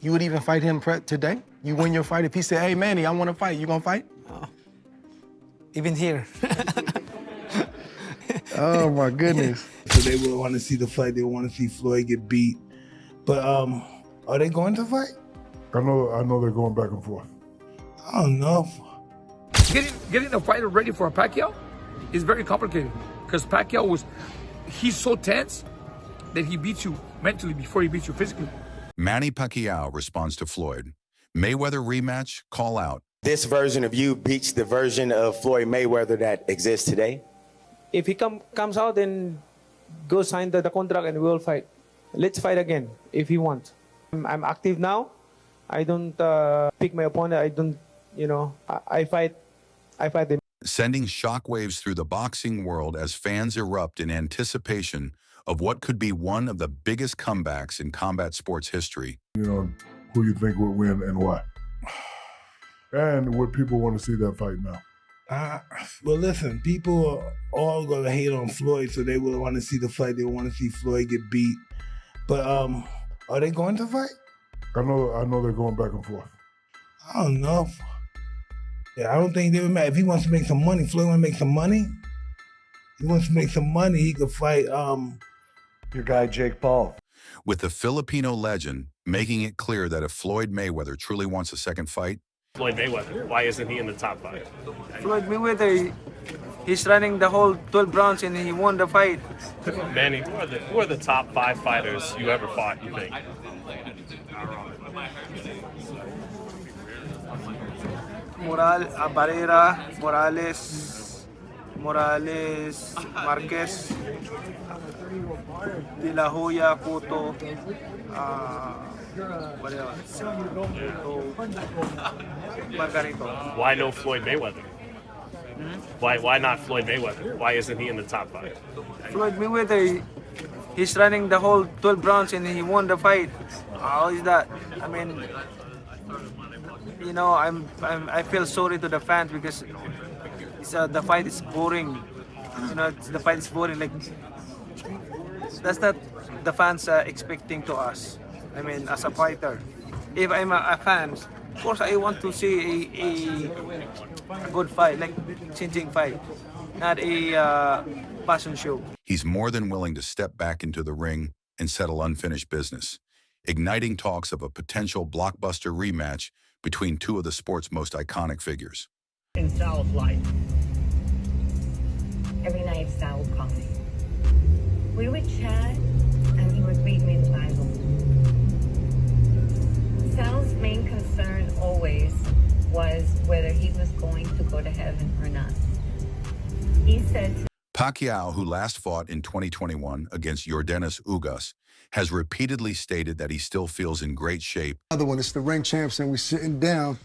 You would even fight him today? You win your fight. If he said, hey, Manny, I want to fight, you gonna fight? Oh. Even here. Oh, my goodness. So they will want to see the fight. They want to see Floyd get beat. But are they going to fight? I know they're going back and forth. I don't know. Getting a fighter ready for a Pacquiao is very complicated because Pacquiao he's so tense that he beats you mentally before he beats you physically. Manny Pacquiao responds to Floyd. Mayweather rematch, call out. This version of you beats the version of Floyd Mayweather that exists today? If he comes out and go sign the contract and we'll fight. Let's fight again if he wants. I'm active now. I don't pick my opponent. I don't, I fight them. Sending shockwaves through the boxing world as fans erupt in anticipation of what could be one of the biggest comebacks in combat sports history. Who you think will win and why. And what people want to see that fight now. Well, listen, people are all going to hate on Floyd, so they will want to see the fight. They want to see Floyd get beat. But are they going to fight? I know they're going back and forth. I don't know. Yeah, I don't think they would matter. If he wants to make some money, Floyd want to make some money. He wants to make some money, he could fight your guy Jake Paul. With the Filipino legend making it clear that if Floyd Mayweather truly wants a second fight, Floyd Mayweather, why isn't he in the top 5? Floyd Mayweather, he's running the whole 12 rounds and he won the fight. Manny, who are the top 5 fighters you ever fought, you think? Barrera, Morales, Marquez, De La Hoya, Cotto, Margarito. Why no Floyd Mayweather? Why not Floyd Mayweather? Why isn't he in the top 5? Floyd Mayweather, he's running the whole 12 rounds and he won the fight. How is that? I mean, I feel sorry to the fans because the fight is boring. The fight is boring. Like, that's not the fans are expecting to us. I mean, as a fighter, if I'm a fan, of course I want to see a good fight, like changing fight, not a passion show. he's more than willing to step back into the ring and settle unfinished business, igniting talks of a potential blockbuster rematch between two of the sport's most iconic figures. In Sal's life, every night Sal would call me. We would chat and he would read me the Bible. Sal's main concern always was whether he was going to go to heaven or not. He said Pacquiao, who last fought in 2021 against Yordenis Ugas, has repeatedly stated that he still feels in great shape. Another one, it's the ring champs, and we're sitting down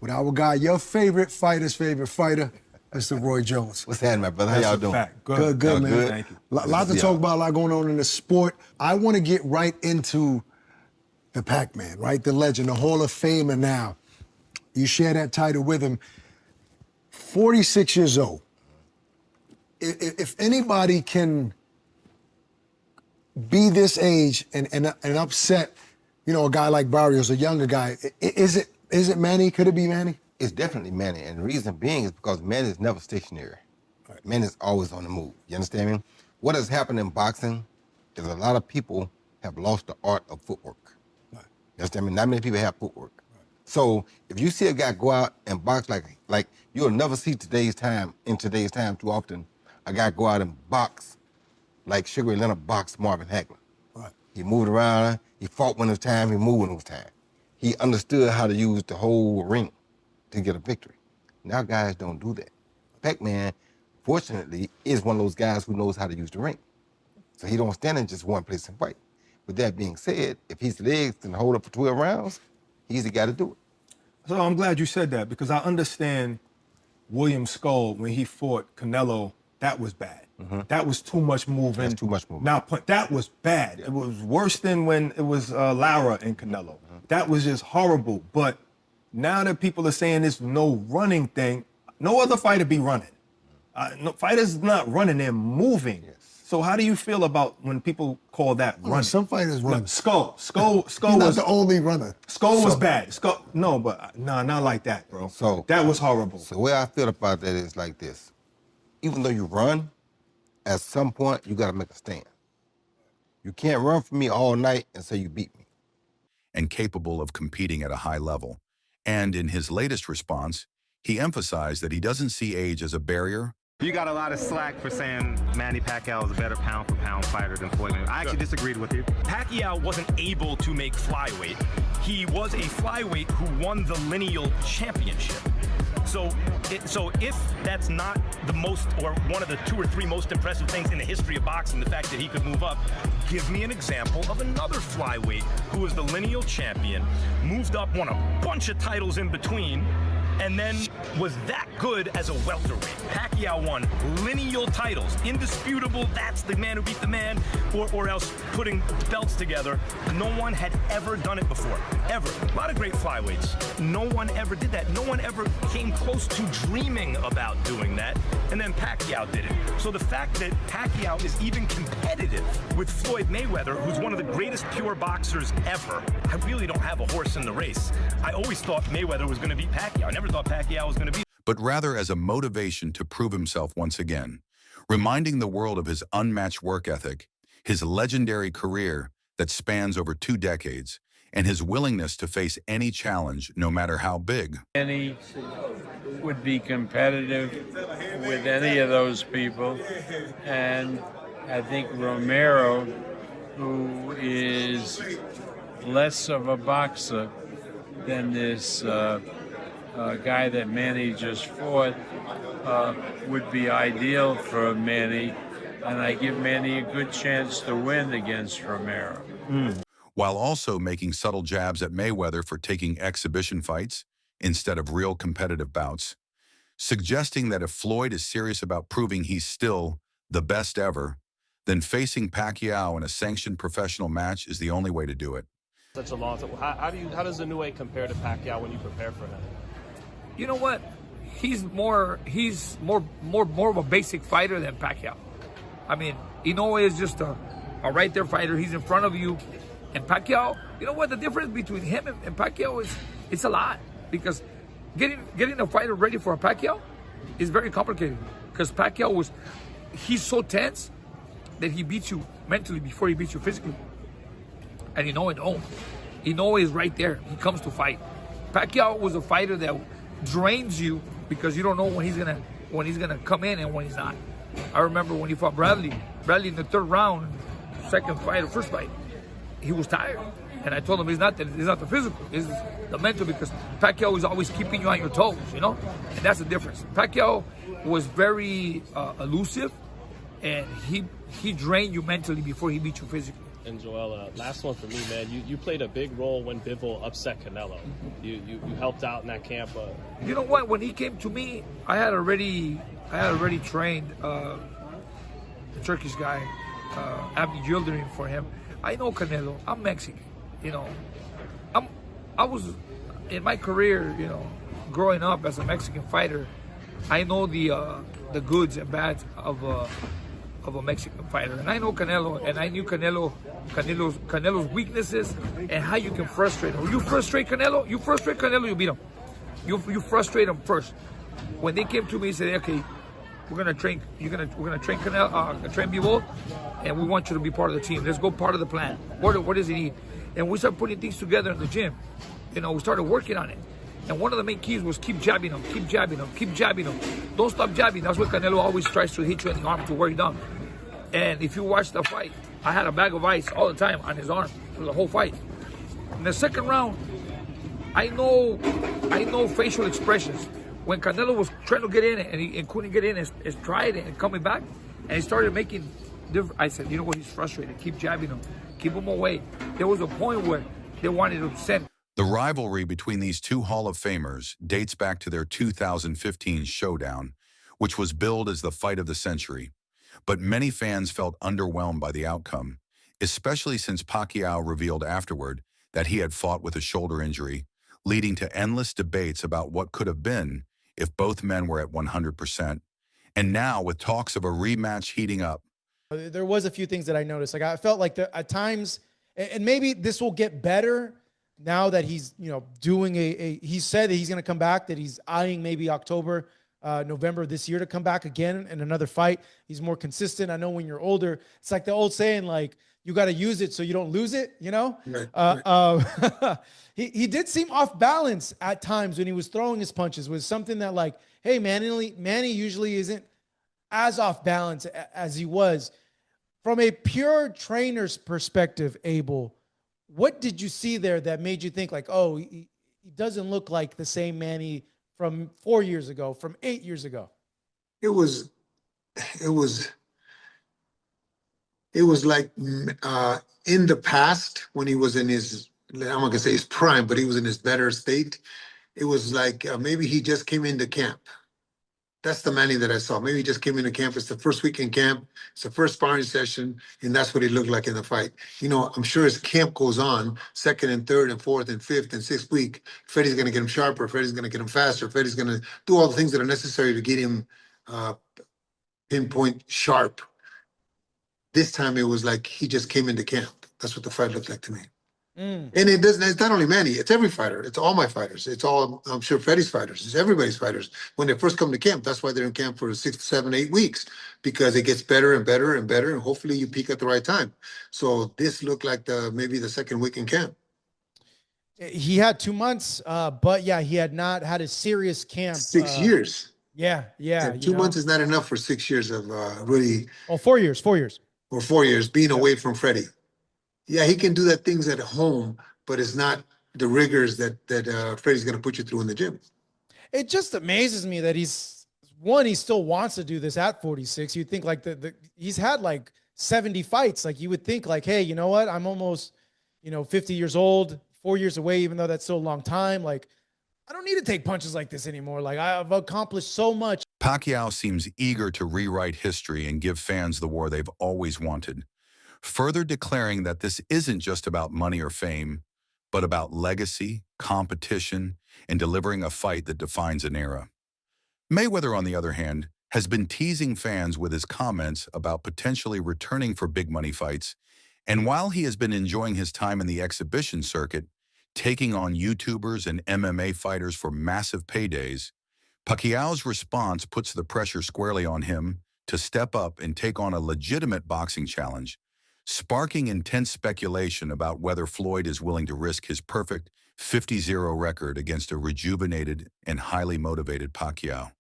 with our guy, your favorite fighter's favorite fighter, Mr. Roy Jones. What's happening, my brother? How y'all doing? Good, man. Good? Thank you. Lots to talk about, a lot going on in the sport. I want to get right into the Pac-Man, right? The legend, the Hall of Famer now. You share that title with him. 46 years old. If anybody can be this age and upset, a guy like Barrios, a younger guy, is it Manny? Could it be Manny? It's definitely Manny, and the reason being is because Manny is never stationary. Right. Manny is always on the move. You understand me? What has happened in boxing is a lot of people have lost the art of footwork. Right. You understand me? Not many people have footwork. Right. So if you see a guy go out and box like you'll never see in today's time too often, a guy go out and box like Sugar Ray Leonard boxed Marvin Hagler. Right. He moved around, he fought when it was time, he moved when it was time. He understood how to use the whole ring to get a victory. Now guys don't do that. Pac-Man, fortunately, is one of those guys who knows how to use the ring. So he don't stand in just one place and fight. With that being said, if his legs can hold up for 12 rounds, he's the guy to do it. So I'm glad you said that because I understand William Skull, when he fought Canelo, that was bad. Mm-hmm. That was too much moving. That's too much moving. Now, that was bad. Yeah. It was worse than when it was Lara and Canelo. Mm-hmm. That was just horrible. But now that people are saying this no running thing, no other fighter be running. No fighters not running, they're moving. Yes. So how do you feel about when people call that running? Some fighters run. Skull He's was not the only runner. Skull was bad. Not like that, bro. So that was horrible. So the way I feel about that is like this. Even though you run, at some point you gotta make a stand. You can't run from me all night and say you beat me. And capable of competing at a high level. And in his latest response, he emphasized that he doesn't see age as a barrier. You got a lot of slack for saying Manny Pacquiao is a better pound-for-pound fighter than Floyd Mayweather. I actually disagreed with you. Pacquiao wasn't able to make flyweight. He was a flyweight who won the lineal championship. So if that's not the most, or one of the 2 or 3 most impressive things in the history of boxing, the fact that he could move up, give me an example of another flyweight who was the lineal champion, moved up, won a bunch of titles in between, and then was that good as a welterweight. Pacquiao won lineal titles, indisputable, that's the man who beat the man, or else putting belts together. No one had ever done it before, ever. A lot of great flyweights. No one ever did that. No one ever came close to dreaming about doing that, and then Pacquiao did it. So the fact that Pacquiao is even competitive with Floyd Mayweather, who's one of the greatest pure boxers ever, I really don't have a horse in the race. I always thought Mayweather was gonna beat Pacquiao. I never thought Pacquiao was going to be. But rather as a motivation to prove himself once again, reminding the world of his unmatched work ethic, his legendary career that spans over 2 decades, and his willingness to face any challenge, no matter how big. Manny would be competitive with any of those people, and I think Romero, who is less of a boxer than this guy that Manny just fought, would be ideal for Manny, and I give Manny a good chance to win against Romero. While also making subtle jabs at Mayweather for taking exhibition fights instead of real competitive bouts, suggesting that if Floyd is serious about proving he's still the best ever, then facing Pacquiao in a sanctioned professional match is the only way to do it. Such a long time. How does the new weight compare to Pacquiao when you prepare for him? You know what? He's more of a basic fighter than Pacquiao. I mean, Inoue is just a right there fighter. He's in front of you. And Pacquiao, you know what? The difference between him and Pacquiao is it's a lot, because getting a fighter ready for a Pacquiao is very complicated, because Pacquiao he's so tense that he beats you mentally before he beats you physically. And Inoue don't. Inoue is right there. He comes to fight. Pacquiao was a fighter that drains you because you don't know when he's gonna come in and when he's not. I remember when he fought Bradley in the 3rd round, second fight or first fight, he was tired, and I told him it's not the physical, it's the mental, because Pacquiao is always keeping you on your toes, you know, and that's the difference. Pacquiao was very elusive, and he drained you mentally before he beat you physically. And Joel, last one for me, man. You played a big role when Bivol upset Canelo. You helped out in that camp. You know what? When he came to me, I had already trained the Turkish guy, Abdi Yildirim, for him. I know Canelo. I'm Mexican. You know, I was in my career. You know, growing up as a Mexican fighter, I know the goods and bads of a Mexican fighter, and I know Canelo, and I knew Canelo's weaknesses and how you can frustrate him. You frustrate Canelo, you beat him. You frustrate him first. When they came to me and said, "Okay, we're gonna train Canelo, train Bivol, and we want you to be part of the team. Let's go part of the plan. What does he need?" And we started putting things together in the gym. You know, we started working on it. And one of the main keys was keep jabbing him, keep jabbing him, keep jabbing him. Don't stop jabbing. That's what Canelo always tries to hit you in the arm to wear you down. And if you watch the fight, I had a bag of ice all the time on his arm for the whole fight. In the 2nd round, I know facial expressions. When Canelo was trying to get in and he couldn't get in, and tried and coming back, and he started making different. I said, you know what? He's frustrated. Keep jabbing him. Keep him away. There was a point where they wanted to send. The rivalry between these 2 Hall of Famers dates back to their 2015 showdown, which was billed as the fight of the century. But many fans felt underwhelmed by the outcome, especially since Pacquiao revealed afterward that he had fought with a shoulder injury, leading to endless debates about what could have been if both men were at 100%. And now, with talks of a rematch heating up, There was a few things that I noticed. Like I felt like at times, and maybe this will get better now that he's, doing he said that he's going to come back, that he's eyeing maybe October, November this year to come back again in another fight. He's more consistent. I know when you're older, it's like the old saying, like, you got to use it so you don't lose it, Right. He did seem off balance at times when he was throwing his punches. Was something that, like, hey, Manny usually isn't as off balance as he was. From a pure trainer's perspective, Abel, what did you see there that made you think, like, oh, he doesn't look like the same Manny from 4 years ago, from 8 years ago? It was like in the past when he was in his, I'm not gonna say his prime, but he was in his better state. It was like maybe he just came into camp. That's the Manny that I saw. Maybe he just came into camp. It's the first week in camp. It's the first sparring session, and that's what he looked like in the fight. I'm sure as camp goes on, second and third and fourth and fifth and sixth week, Freddie's going to get him sharper. Freddie's going to get him faster. Freddie's going to do all the things that are necessary to get him pinpoint sharp. This time it was like he just came into camp. That's what the fight looked like to me. And it's not only Manny, it's every fighter. It's all my fighters. It's all, I'm sure, Freddie's fighters. It's everybody's fighters. When they first come to camp, that's why they're in camp for 6, 7, 8 weeks, because it gets better and better and better, and hopefully you peak at the right time. So this looked like maybe the second week in camp. He had 2 months, but yeah, he had not had a serious camp. 6 years. Yeah. And 2 months is not enough for 6 years of really. Oh, 4 years. 4 years. Or 4 years being away from Freddie. Yeah, he can do that things at home, but it's not the rigors that Freddie's going to put you through in the gym. It just amazes me that he still wants to do this at 46. You'd think like he's had like 70 fights. Like you would think like, hey, you know what? I'm almost, 50 years old, 4 years away, even though that's still a long time. Like, I don't need to take punches like this anymore. Like, I've accomplished so much. Pacquiao seems eager to rewrite history and give fans the war they've always wanted, further declaring that this isn't just about money or fame, but about legacy, competition, and delivering a fight that defines an era. Mayweather, on the other hand, has been teasing fans with his comments about potentially returning for big money fights, and while he has been enjoying his time in the exhibition circuit, taking on YouTubers and MMA fighters for massive paydays, Pacquiao's response puts the pressure squarely on him to step up and take on a legitimate boxing challenge, sparking intense speculation about whether Floyd is willing to risk his perfect 50-0 record against a rejuvenated and highly motivated Pacquiao,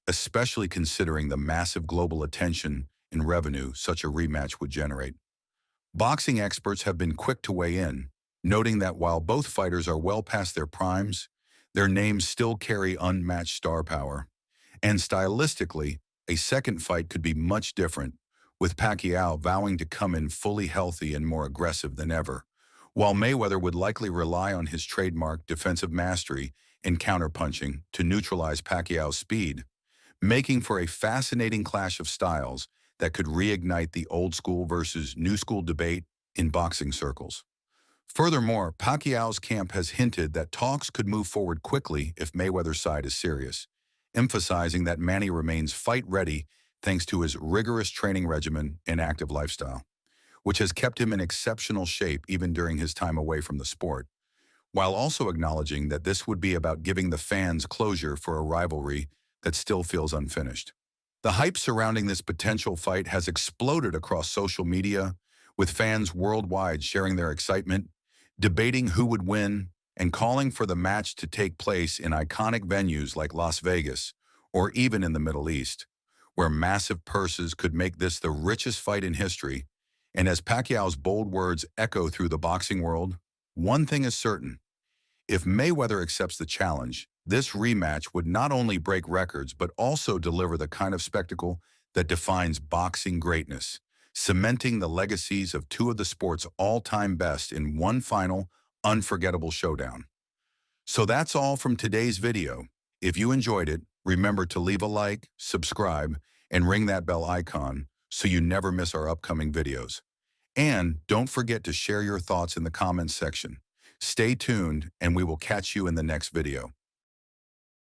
especially considering the massive global attention and revenue such a rematch would generate. Boxing experts have been quick to weigh in, noting that while both fighters are well past their primes, their names still carry unmatched star power. And stylistically, a second fight could be much different, with Pacquiao vowing to come in fully healthy and more aggressive than ever, while Mayweather would likely rely on his trademark defensive mastery and counterpunching to neutralize Pacquiao's speed, making for a fascinating clash of styles that could reignite the old school versus new school debate in boxing circles. Furthermore, Pacquiao's camp has hinted that talks could move forward quickly if Mayweather's side is serious, emphasizing that Manny remains fight-ready thanks to his rigorous training regimen and active lifestyle, which has kept him in exceptional shape even during his time away from the sport, while also acknowledging that this would be about giving the fans closure for a rivalry that still feels unfinished. The hype surrounding this potential fight has exploded across social media, with fans worldwide sharing their excitement, debating who would win, and calling for the match to take place in iconic venues like Las Vegas or even in the Middle East, where massive purses could make this the richest fight in history. And as Pacquiao's bold words echo through the boxing world, one thing is certain: if Mayweather accepts the challenge, this rematch would not only break records but also deliver the kind of spectacle that defines boxing greatness, cementing the legacies of two of the sport's all-time best in one final, unforgettable showdown. So that's all from today's video. If you enjoyed it, remember to leave a like, subscribe, and ring that bell icon so you never miss our upcoming videos. And don't forget to share your thoughts in the comments section. Stay tuned, and we will catch you in the next video.